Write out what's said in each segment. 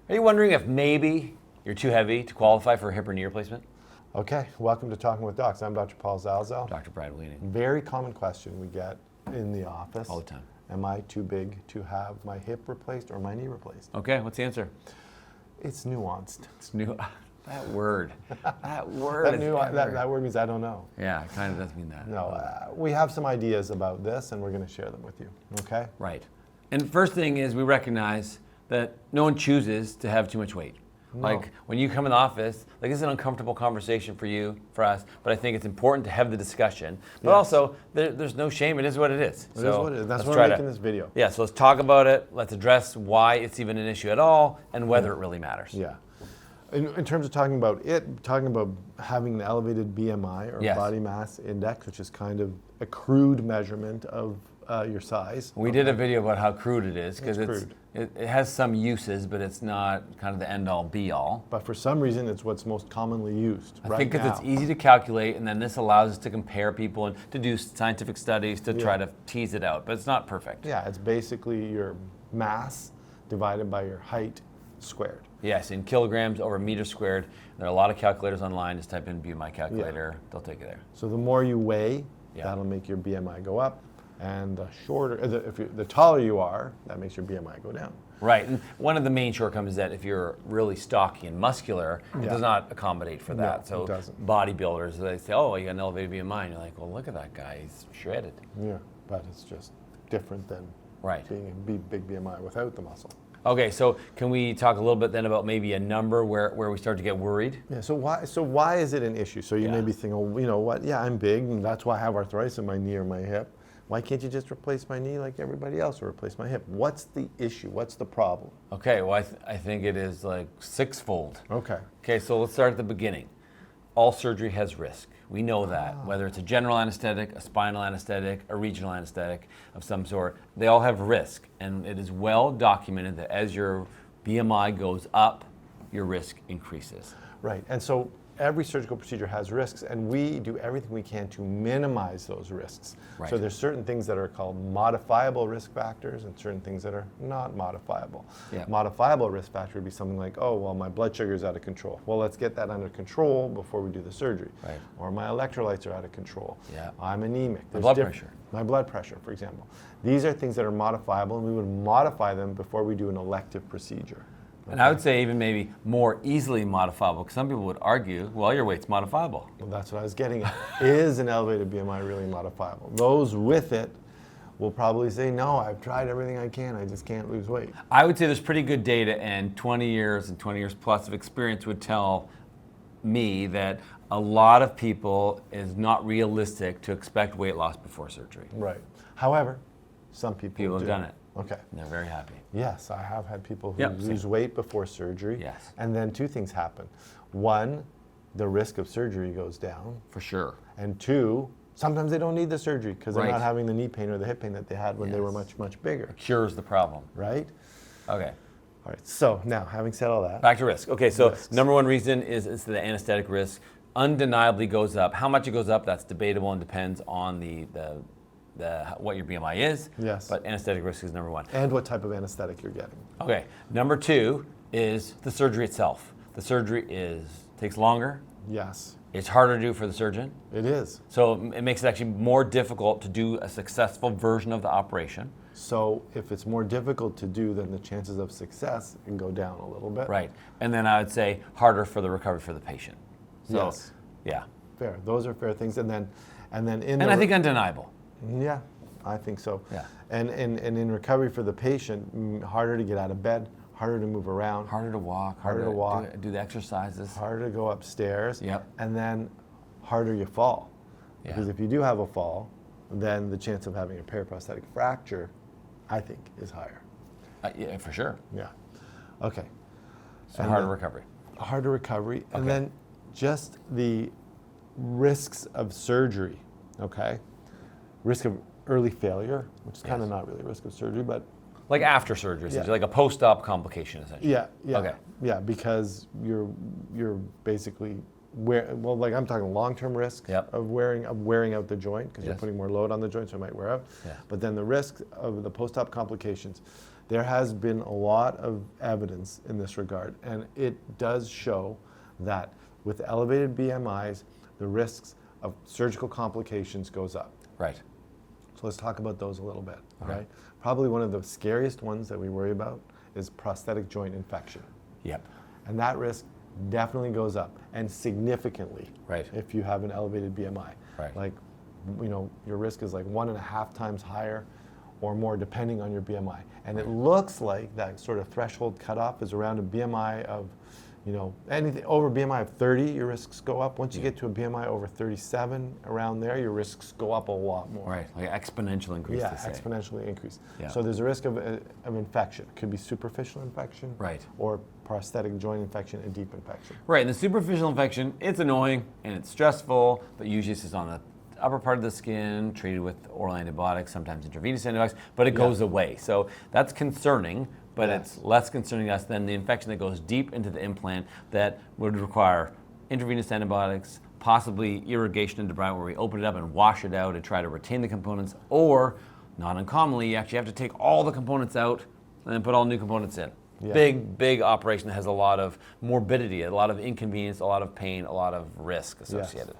Are you wondering if maybe you're too heavy to qualify for a hip or knee replacement? Okay, welcome to Talking with Docs. I'm Dr. Paul Zalzal. Dr. Brad Weeding. Very common question we get in the office. All the time. Am I too big to have my hip replaced or my knee replaced? Okay, what's the answer? It's nuanced. It's new. That word. That word. That word means I don't know. Yeah, it kind of does mean that. No, we have some ideas about this and we're going to share them with you, okay? Right. And first thing is we recognize that no one chooses to have too much weight. No. Like when you come in the office, like this is an uncomfortable conversation for you, for us, but I think it's important to have the discussion. But also, there's no shame. It is what it is. It is what it is. That's why we're making this video. Yeah, so let's talk about it. Let's address why it's even an issue at all and whether it really matters. Yeah. In terms of talking about having an elevated BMI or body mass index, which is kind of a crude measurement of your size. We did a video about how crude it is because crude. It has some uses, but it's not kind of the end-all be-all. But for some reason, it's what's most commonly used I think because it's easy to calculate, and then this allows us to compare people and to do scientific studies to try to tease it out, but it's not perfect. Yeah, it's basically your mass divided by your height squared. Yes, in kilograms over meter squared. There are a lot of calculators online. Just type in BMI calculator. They'll take you there. So the more you weigh, that'll make your BMI go up. And the taller you are, that makes your BMI go down. Right, and one of the main shortcomings is that if you're really stocky and muscular, it does not accommodate for that. No, it doesn't. Bodybuilders, they say, oh, you got an elevated BMI, and you're like, well, look at that guy, he's shredded. Yeah, but it's just different than being a big BMI without the muscle. Okay, so can we talk a little bit then about maybe a number where we start to get worried? Yeah, so why is it an issue? So you may be thinking, oh, you know what, yeah, I'm big, and that's why I have arthritis in my knee or my hip. Why can't you just replace my knee like everybody else or replace my hip? What's the issue? What's the problem? Okay, well, I think it is like sixfold. Okay. Okay, so let's start at the beginning. All surgery has risk. We know that, whether it's a general anesthetic, a spinal anesthetic, a regional anesthetic of some sort, they all have risk. And it is well documented that as your BMI goes up, your risk increases. Right, and so every surgical procedure has risks, and we do everything we can to minimize those risks. Right. So there's certain things that are called modifiable risk factors and certain things that are not modifiable. Yeah. Modifiable risk factor would be something like, oh, well, my blood sugar is out of control. Well, let's get that under control before we do the surgery. Right. Or my electrolytes are out of control. Yeah. I'm anemic. My blood pressure. My blood pressure, for example. These are things that are modifiable, and we would modify them before we do an elective procedure. And I would say even maybe more easily modifiable, because some people would argue, well, your weight's modifiable. Well, that's what I was getting at. Is an elevated BMI really modifiable? Those with it will probably say, no, I've tried everything I can, I just can't lose weight. I would say there's pretty good data, and 20 years plus of experience would tell me that a lot of people is not realistic to expect weight loss before surgery. Right. However, some people have done it. Okay. And they're very happy. Yes, I have had people who lose weight before surgery. Yes. And then two things happen. One, the risk of surgery goes down. For sure. And two, sometimes they don't need the surgery because they're not having the knee pain or the hip pain that they had when they were much, much bigger. It cures the problem. Right? Okay. All right, so now, having said all that. Back to risk. Okay, so risks. number one reason is the anesthetic risk. Undeniably goes up. How much it goes up, that's debatable and depends on what your BMI is. Yes. But anesthetic risk is number one. And what type of anesthetic you're getting. Okay, number two is the surgery itself. The surgery takes longer. Yes. It's harder to do for the surgeon. It is. So it makes it actually more difficult to do a successful version of the operation. So if it's more difficult to do, then the chances of success can go down a little bit. Right. And then I would say harder for the recovery for the patient. So, yes. Yeah. Fair. Those are fair things. And then I think undeniable. Yeah, I think so. Yeah. And in recovery for the patient, harder to get out of bed, harder to move around. Harder to walk. Harder to walk. Do the exercises. Harder to go upstairs. Yep. And then harder you fall. Yeah. Because if you do have a fall, then the chance of having a periprosthetic fracture, I think, is higher. Yeah, for sure. Yeah. Okay. So harder recovery. Harder recovery. Okay. And then just the risks of surgery, okay? Risk of early failure, which is kind of not really risk of surgery, but... Like after surgery, essentially, like a post-op complication, essentially. Yeah, yeah. Okay. Yeah, because you're basically, like I'm talking long-term risk of wearing out the joint, because you're putting more load on the joint, so it might wear out. Yeah. But then the risk of the post-op complications, There has been a lot of evidence in this regard, and it does show that with elevated BMIs, the risks of surgical complications goes up. Right. So let's talk about those a little bit, Okay. right? Probably one of the scariest ones that we worry about is prosthetic joint infection. Yep. And that risk definitely goes up, and significantly, Right. if you have an elevated BMI. Right. Like, your risk is like 1.5 times higher or more depending on your BMI. And it looks like that sort of threshold cutoff is around a BMI of, anything over BMI of 30, your risks go up. Once you get to a BMI over 37, around there, your risks go up a lot more. Right, like exponential increase. Yeah, to say. exponentially increase. Yeah. So there's a risk of infection. It could be superficial infection, Right. or prosthetic joint infection and deep infection. Right, and the superficial infection, it's annoying and it's stressful, but usually it's just on the upper part of the skin, treated with oral antibiotics, sometimes intravenous antibiotics, but it goes away. So that's concerning, but it's less concerning to us than the infection that goes deep into the implant that would require intravenous antibiotics, possibly irrigation into debridement where we open it up and wash it out and try to retain the components, or not uncommonly, you actually have to take all the components out and then put all new components in. Yeah. Big operation that has a lot of morbidity, a lot of inconvenience, a lot of pain, a lot of risk associated.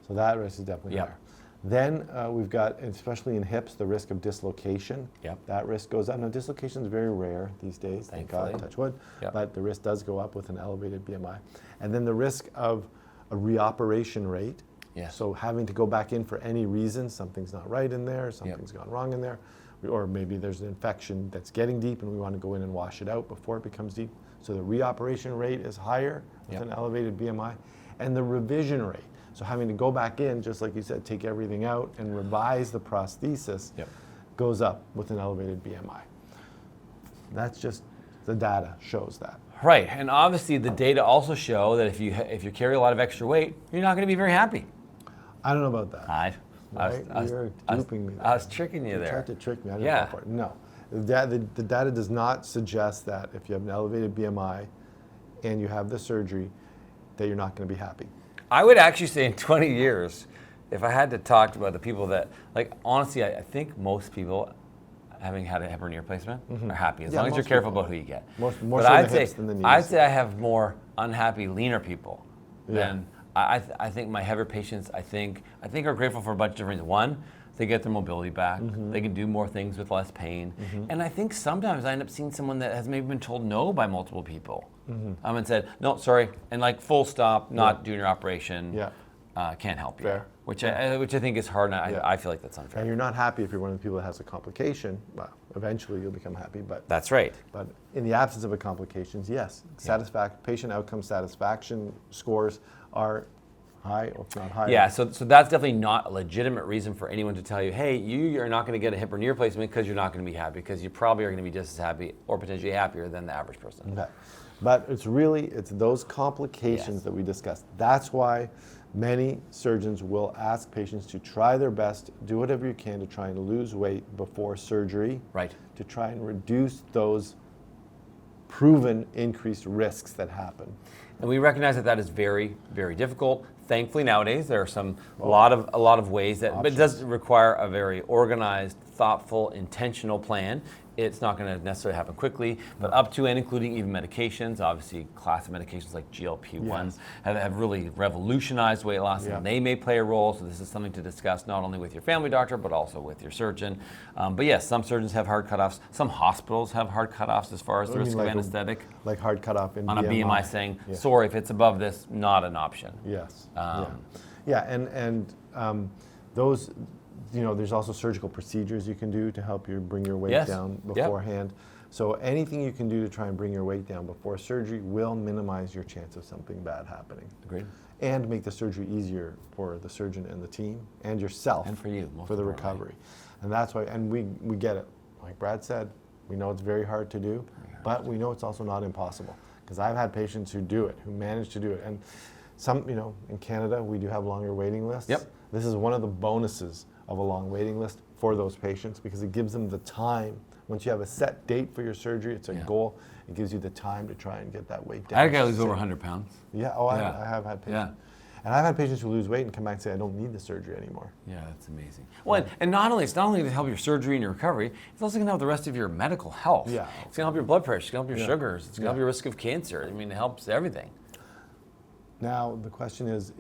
So that risk is definitely Yep. higher. Then we've got, especially in hips, the risk of dislocation. Yep. That risk goes up. Now, dislocation is very rare these days, thank God, Thankfully. touch wood. Yep. But the risk does go up with an elevated BMI. And then the risk of a reoperation rate. Yes. So having to go back in for any reason, something's not right in there, something's gone wrong in there, or maybe there's an infection that's getting deep and we want to go in and wash it out before it becomes deep. So the reoperation rate is higher with an elevated BMI. And the revision rate. So having to go back in, just like you said, take everything out and revise the prosthesis, goes up with an elevated BMI. That's just, the data shows that. Right, and obviously the data also show that if you carry a lot of extra weight, you're not going to be very happy. I don't know about that. You're duping me there. I was tricking you there. You tried to trick me. I didn't Yeah. fall for it. No. The data does not suggest that if you have an elevated BMI and you have the surgery, that you're not going to be happy. I would actually say in 20 years, if I had to talk about the people that, like, honestly, I think most people having had a hip or knee replacement are happy, as long as you're careful about who you get. More But so I'd the say, hips than the knees. I'd say I have more unhappy, leaner people than, I think my heavier patients, I think are grateful for a bunch of different reasons. One, they get their mobility back. They can do more things with less pain. And I think sometimes I end up seeing someone that has maybe been told no by multiple people. And said, no, sorry, and like full stop, not doing your operation, can't help you. Fair. Which I think is hard, and I feel like that's unfair. And you're not happy if you're one of the people that has a complication. Well, eventually you'll become happy, but That's right. But in the absence of a complications, yes, patient outcome satisfaction scores are high, or if not higher. Yeah, so that's definitely not a legitimate reason for anyone to tell you, hey, you're not going to get a hip or knee replacement because you're not going to be happy, because you probably are going to be just as happy or potentially happier than the average person. Okay. But it's those complications that we discussed. That's why many surgeons will ask patients to try their best, do whatever you can to try and lose weight before surgery. Right. To try and reduce those proven increased risks that happen. And we recognize that that is very, very difficult. Thankfully, nowadays there are a lot of ways that, but it does require a very organized, thoughtful, intentional plan. It's not going to necessarily happen quickly, but up to and including even medications. Obviously, class of medications like GLP-1s have really revolutionized weight loss, and they may play a role. So this is something to discuss not only with your family doctor, but also with your surgeon. But yes, some surgeons have hard cutoffs. Some hospitals have hard cutoffs as far as the risk of anesthetic. Like hard cutoff in on BMI. a BMI saying, sorry, if it's above this, not an option. Yes. And those, there's also surgical procedures you can do to help you bring your weight down beforehand. So anything you can do to try and bring your weight down before surgery will minimize your chance of something bad happening. Agreed. And make the surgery easier for the surgeon and the team and yourself. And for you, for the recovery. And that's why, and we get it. Like Brad said, we know it's very hard to do, but we know it's also not impossible. Because I've had patients who do it, who manage to do it. And some, in Canada, we do have longer waiting lists. Yep. This is one of the bonuses of a long waiting list for those patients, because it gives them the time. Once you have a set date for your surgery, it's a goal. It gives you the time to try and get that weight down. I got to lose over 100 pounds. Yeah, I have had patients. And I've had patients who lose weight and come back and say, I don't need the surgery anymore. Yeah, that's amazing. Well, and not only, it's not only to help your surgery and your recovery, it's also going to help the rest of your medical health. Yeah. It's going to help your blood pressure, it's going to help your Yeah. sugars, it's going to help your risk of cancer. I mean, it helps everything. Now, the question is,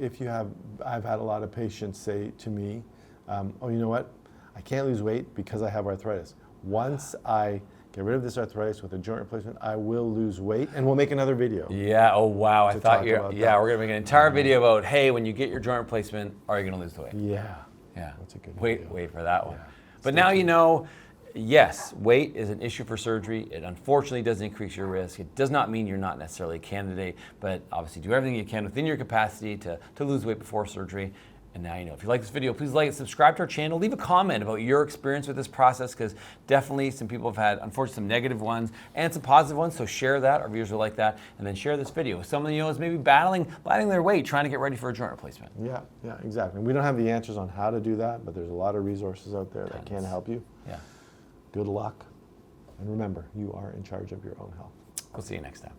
I've had a lot of patients say to me, oh, you know what? I can't lose weight because I have arthritis. Once I get rid of this arthritis with a joint replacement, I will lose weight, and we'll make another video. Yeah, oh wow, I To thought talk you about yeah, that. we're going to make an entire video about, hey, when you get your joint replacement, are you going to lose the weight? Yeah. Yeah. That's a good Wait, video. wait for that one. Yeah. But Stay now tuned. you know, yes, weight is an issue for surgery. It unfortunately does increase your risk. It does not mean you're not necessarily a candidate, but obviously do everything you can within your capacity to lose weight before surgery. And now you know. If you like this video, please like it, subscribe to our channel, leave a comment about your experience with this process, because definitely some people have had, unfortunately, some negative ones and some positive ones, so share that. Our viewers will like that. And then share this video with someone you know is maybe battling their weight, trying to get ready for a joint replacement. Yeah, exactly. We don't have the answers on how to do that, but there's a lot of resources out there that can help you. Yeah. Good luck. And remember, you are in charge of your own health. We'll see you next time.